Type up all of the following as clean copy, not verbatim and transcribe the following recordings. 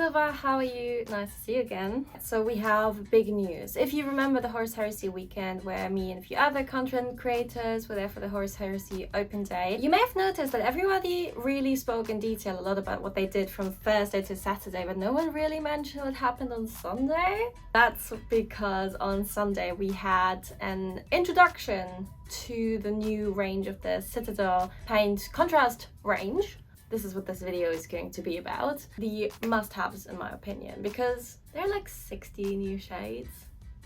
Silva, how are you? Nice to see you again. So we have big news. If you remember the Horse Heresy weekend where me and a few other content creators were there for the Horse Heresy open day, you may have noticed that everybody really spoke in detail a lot about what they did from Thursday to Saturday, but no one really mentioned what happened on Sunday. That's because on Sunday we had an introduction to the new range of the Citadel paint contrast range. This is what this video is going to be about. The must-haves in my opinion, because there are like 60 new shades.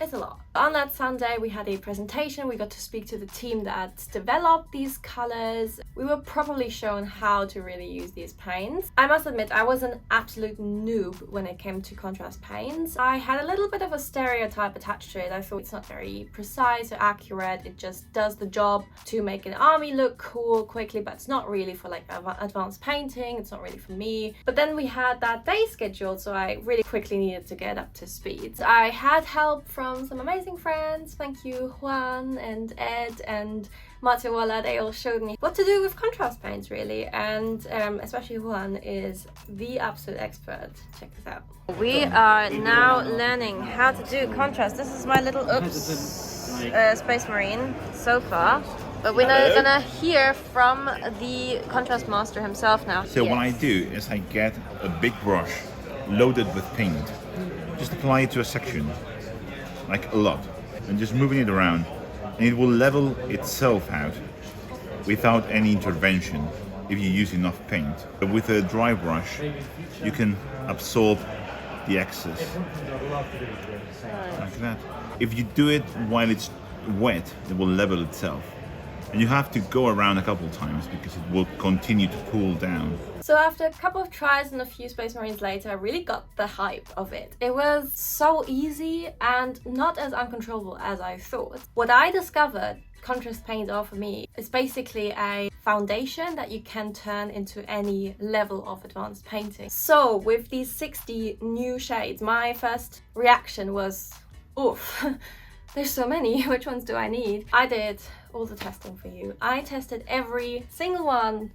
It's a lot. On that Sunday we had a presentation. We got to speak to the team that developed these colors. We were properly shown how to really use these paints. I must admit I was an absolute noob when it came to contrast paints. I had a little bit of a stereotype attached to it. I thought it's not very precise or accurate. It just does the job to make an army look cool quickly, but it's not really for like advanced painting. It's not really for me. But then we had that day scheduled, so I really quickly needed to get up to speed. I had help from some amazing friends. Thank you, Juan and Ed and Matewala. They all showed me what to do with contrast paints really, and especially Juan is the absolute expert. Check this out. We are now learning how to do contrast. This is my little Space Marine so far, but we're now gonna hear from the contrast master himself now. So what I do is I get a big brush loaded with paint, just apply it to a section, like a lot, and just moving it around, and it will level itself out without any intervention if you use enough paint. But with a dry brush you can absorb the excess like that. If you do it while it's wet, it will level itself, and you have to go around a couple times because it will continue to cool down. So after a couple of tries and a few Space Marines later, I really got the hype of it. It was so easy and not as uncontrollable as I thought. What I discovered contrast paints are for me is basically a foundation that you can turn into any level of advanced painting. So with these 60 new shades, my first reaction was, oof, there's so many, which ones do I need? I did all the testing for you. I tested every single one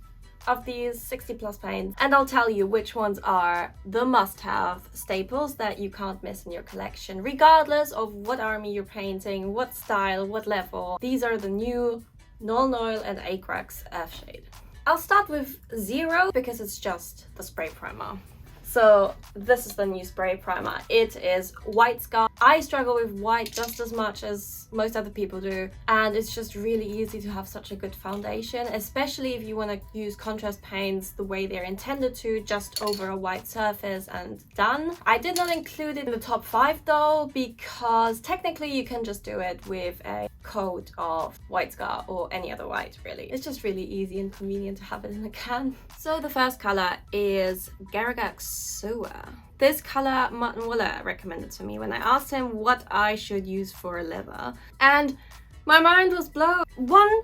of these 60 plus paints, and I'll tell you which ones are the must-have staples that you can't miss in your collection, regardless of what army you're painting, what style, what level. These are the new Null Noil and GARAGH'S Earth Shade. I'll start with 0 because it's just the spray primer. So this is the new spray primer. It is White Scar. I struggle with white just as much as most other people do, and it's just really easy to have such a good foundation, especially if you want to use contrast paints the way they're intended to, just over a white surface and done. I did not include it in the top 5 though, because technically you can just do it with a coat of White Scar or any other white really. It's just really easy and convenient to have it in a can. So the first color is GARAGH'S SOULBLIGHT. This color Martin Waller recommended to me when I asked him what I should use for a leather, and my mind was blown. One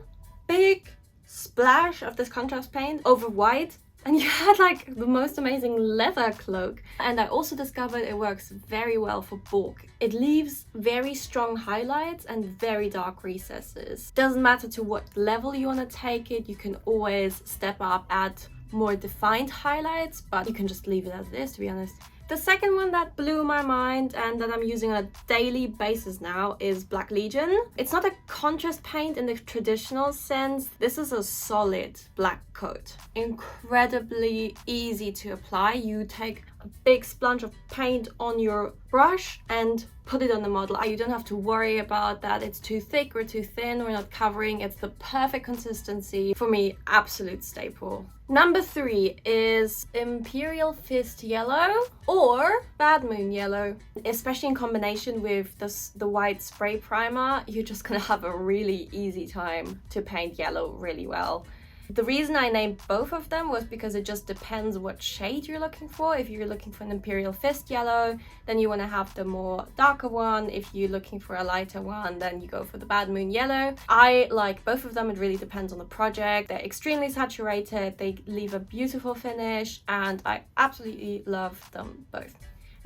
big splash of this contrast paint over white and you had like the most amazing leather cloak. And I also discovered it works very well for bulk. It leaves very strong highlights and very dark recesses. Doesn't matter to what level you want to take it, you can always step up, add more defined highlights, but you can just leave it as it is, to be honest. The second one that blew my mind and that I'm using on a daily basis now is Black Legion. It's not a contrast paint in the traditional sense. This is a solid black coat. Incredibly easy to apply. You take a big splunge of paint on your brush and put it on the model. You don't have to worry about that it's too thick or too thin or not covering. It's the perfect consistency. For me, absolute staple. Number 3 is Imperial Fist Yellow or Bad Moon Yellow. Especially in combination with the white spray primer, you're just gonna have a really easy time to paint yellow really well. The reason I named both of them was because it just depends what shade you're looking for. If you're looking for an Imperial Fist Yellow, then you want to have the more darker one. If you're looking for a lighter one, then you go for the Bad Moon Yellow. I like both of them. It really depends on the project. They're extremely saturated. They leave a beautiful finish, and I absolutely love them both.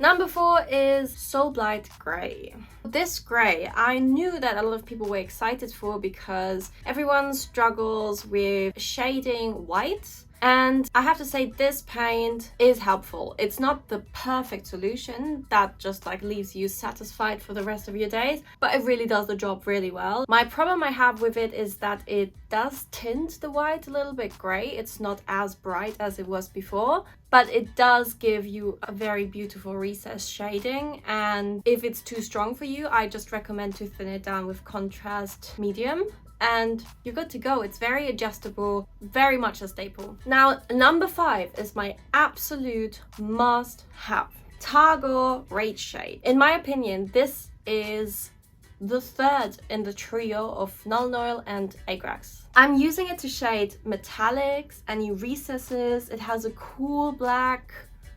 Number 4 is SOULBLIGHT Grey. This grey, I knew that a lot of people were excited for because everyone struggles with shading white And I have to say, this paint is helpful. It's not the perfect solution that just like leaves you satisfied for the rest of your days, but it really does the job really well. My problem I have with it is that it does tint the white a little bit grey. It's not as bright as it was before, but it does give you a very beautiful recessed shading. And if it's too strong for you, I just recommend to thin it down with contrast medium, and you're good to go. It's very adjustable, very much a staple. Now, number 5 is my absolute must have. TARGOR RAGESHADE. In my opinion, this is the third in the trio of Null Oil and HAVES. I'm using it to shade metallics, any recesses. It has a cool black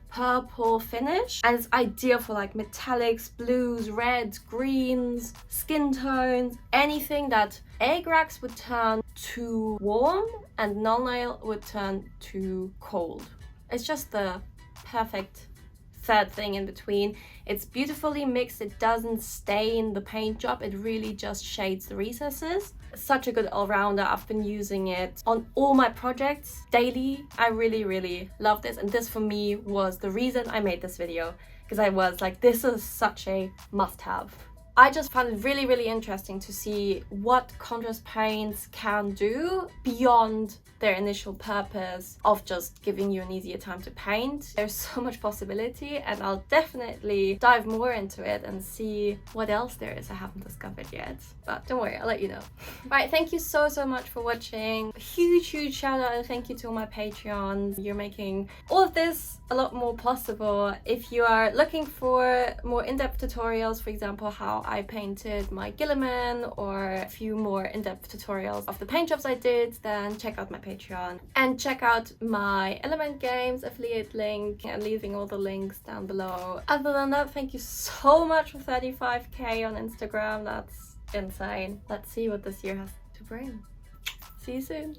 purple finish, and it's ideal for like metallics, blues, reds, greens, skin tones, anything that HAVES would turn too warm and Null Oil would turn too cold. It's just the perfect third thing in between. It's beautifully mixed. It doesn't stain the paint job. It really just shades the recesses. Such a good all-rounder. I've been using it on all my projects daily. I really love this, and this for me was the reason I made this video, because I was like, this is such a must-have. I just found it really interesting to see what contrast paints can do beyond their initial purpose of just giving you an easier time to paint. There's so much possibility, and I'll definitely dive more into it and see what else there is I haven't discovered yet. But don't worry, I'll let you know. Right, thank you so much for watching. Huge shout out and thank you to all my Patreons. You're making all of this a lot more possible. If you are looking for more in-depth tutorials, for example, how I painted my Gilliman, or a few more in-depth tutorials of the paint jobs I did, then check out my Patreon and check out my Element Games affiliate link, and leaving all the links down below. Other than that, thank you so much for 35k on Instagram. That's insane. Let's see what this year has to bring. See you soon.